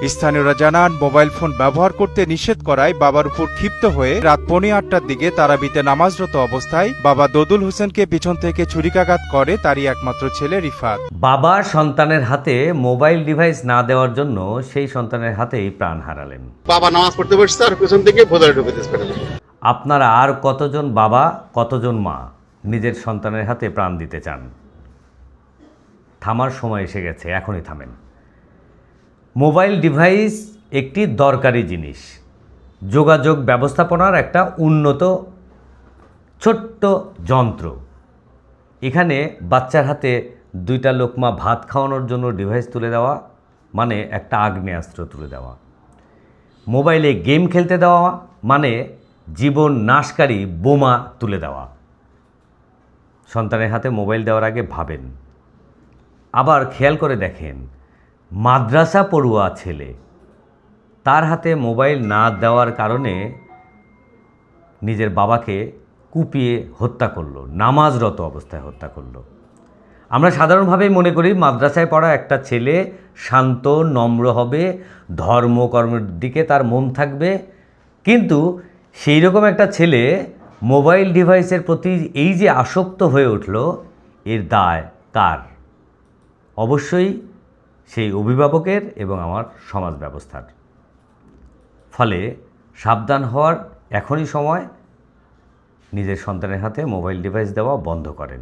স্থানীয়রা জানান, mobile phone ব্যবহার করতে নিষেধ করায় বাবার উপর ক্ষিপ্ত হয়ে রাত 8:45টার দিকে তারাবিতে নামাজরত অবস্থায় বাবা দোদুল হোসেনকে পিছন থেকে ছুরিকাঘাত করে তারই একমাত্র ছেলে রিফাত। বাবা সন্তানের হাতে মোবাইল ডিভাইস না দেওয়ার জন্য সেই সন্তানের হাতেই প্রাণ হারালেন। বাবা নামাজ পড়তে বসছে আর পেছন থেকে ভোদারে ঢুকে দিয়েছে। আপনারা আর কতজন বাবা, কতজন মা নিজের সন্তানের হাতে প্রাণ দিতে চান? থামার সময় এসে গেছে, এখনই থামেন। মোবাইল ডিভাইস একটি দরকারি জিনিস, যোগাযোগ ব্যবস্থাপনার একটা উন্নত ছোট্ট যন্ত্র। এখানে বাচ্চার হাতে 2টা লোকমা ভাত খাওয়ানোর জন্য ডিভাইস তুলে দেওয়া মানে একটা আগ্নেয়াস্ত্র তুলে দেওয়া। মোবাইলে গেম খেলতে দেওয়া মানে জীবন নাশকারী বোমা তুলে দেওয়া। সন্তানের হাতে মোবাইল দেওয়ার আগে ভাবেন। আবার খেয়াল করে দেখেন, মাদ্রাসা পড়ুয়া ছেলে, তার হাতে মোবাইল না দেওয়ার কারণে নিজের বাবাকে কুপিয়ে হত্যা করলো, নামাজরত অবস্থায় হত্যা করলো। আমরা সাধারণভাবেই মনে করি মাদ্রাসায় পড়া একটা ছেলে শান্ত, নম্র হবে, ধর্মকর্মের দিকে তার মন থাকবে। কিন্তু সেই রকম একটা ছেলে মোবাইল ডিভাইসের প্রতি এই যে আসক্ত হয়ে উঠল, এর দায় কার? অবশ্যই সেই অভিভাবকের এবং আমার সমাজ ব্যবস্থার। ফলে সাবধান হওয়ার এখনই সময়। নিজের সন্তানের হাতে মোবাইল ডিভাইস দেওয়া বন্ধ করেন।